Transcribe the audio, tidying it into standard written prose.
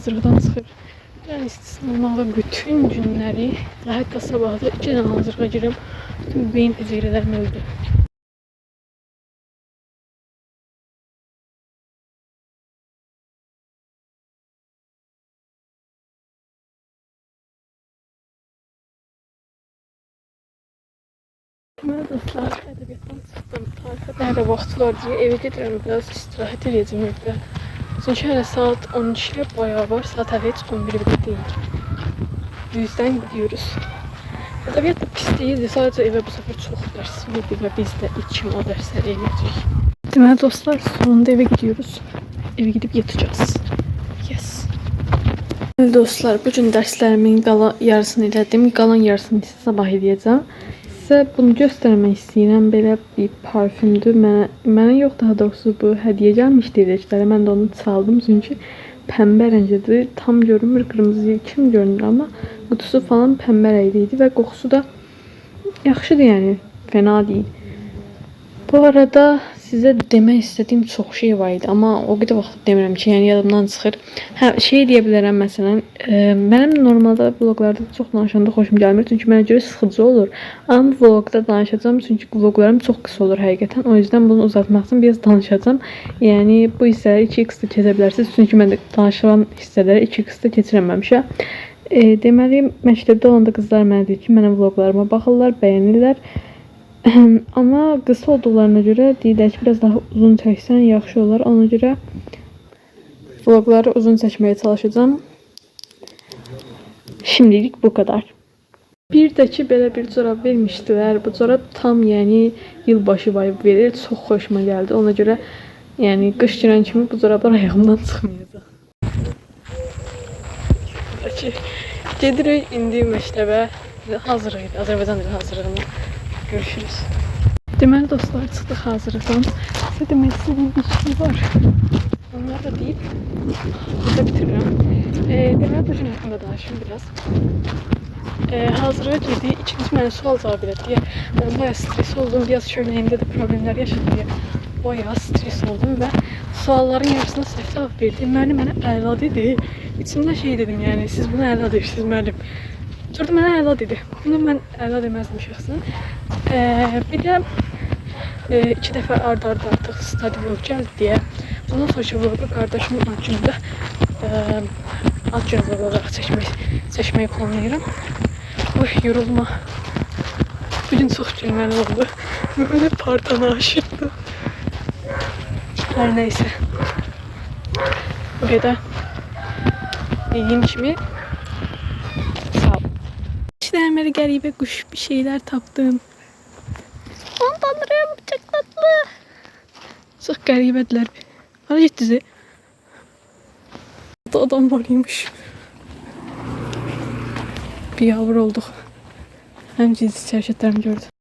hazırlıqdan çıxır. Yəni istisnamalı bütün günləri və hətta sabahda 2 dənə hazırlığa girəm. Bütün beyin hüceyrələrim öldü. Deməli dostlar, ədəbiyyatdan çıxdım. Tarixə daha da vaxt var deyə evə gedirəm, biraz istirahət edəcəm evdə. Çünki hələ saat 12-yə bayağı var, saat hələ heç 11 bile deyil. Yüzdən gidiyoruz. Ədəbiyyat da pis deyildi, sadəcə evə bu səfər çox dərs verdi və biz də ilk kimi o dərsləri eləyəcək. Deməli dostlar, sonunda evə gidiyoruz. Evə gidib yatacağız. Yes. Deməli dostlar, bu gün dərslərimin yarısını elədim, qalan yarısını isə sabah eləyəcəm. Sizə bunu göstərmək istəyirəm. Belə bir parfümdür. Mənə yox, daha doğrusu bu hədiyyə gəlmişdi eləcələrə. Mən də onu çaldım çünki pəmbə rəngidir. Tam görünmür, qırmızı kim görünür, amma qutusu falan pəmbə rəngli idi və qoxusu da yaxşıdır, yəni fena deyil. Bu arada sizə demək istədiyim çox şey var idi, amma o qədər vaxt demirəm ki, yəni yadımdan çıxır. Hə, şey deyə bilərəm məsələn, mənim normalda vloglarda çox danışanda xoşum gəlmir, çünki mənə görə sıxıcı olur. Amma vlogda danışacağım, çünki vloglarım çox qısa olur həqiqətən. O yüzden bunu uzatmaq üçün biraz danışacağım. Yəni bu hissələri 2x-də keçə bilərsiniz, çünki mən də danışılan hissələri 2x-də keçirəməmişəm. Deməli, məktəbdə olanda qızlar mənə deyir ki, mənim vloglarıma baxırlar, bəyənirlər. Ama kısa olduqlarına görə deyirlər ki, biraz daha uzun çəksən yaxşı olar. Ona görə vlogları uzun çəkməyə çalışacağım. Şimdilik bu kadar. Bir də ki, belə bir çorap vermişdilər. Bu çorap tam yəni yılbaşı vibe verir. Çox xoşuma gəldi. Ona görə yəni qış girən kimi bu çoraplar ayağımdan çıxmayacaq. Gedirik indi məktəbə. Hazırıq. Azərbaycan dili hazırlığına. Görüşürüz. Deməli dostlar, çıxdıq hazırlıqdan. Sizə demək istədiyim bir şey var. Onları da deyib burada bitirirəm. Deməli bu gün haqqında danışım biraz. Hazırlığa girdik. İkinci mənə sual cavab elədi. Ben bayağı stres oldum. Biraz şöyləyimdə də problemlər yaşadım deyə bayağı stres oldum və sualların yarısına səhv cavab verdi. Müəllim mənə əla dedi. İçimdə şey dedim, yəni siz bunu əla deyirsiniz müəllim. Durdu mənə əla dedi. Bunu mən əla deməzdim şəxsən. Bir də 2 dəfə arda-arda artıq study vlog gəldi deyə. Bundan sonraki vlogu qardaşımın ad günündə ad günü vlog olaraq çəkməyi planlayıram. Oy, yorulma. Bugün çox gülməli oldu. Böyle partana aşırdı. Her neyse. Bu qədər. Dediğim kimi sağ ol. İşte qəribə kuş bir şeyler tapdım. Aman tanrım, çok tatlı. Çok qəribədirlər. Hara getdiniz? Burada adam var imiş. Bir yavru olduq. Həm cinsi hərəkətlərimi gördü.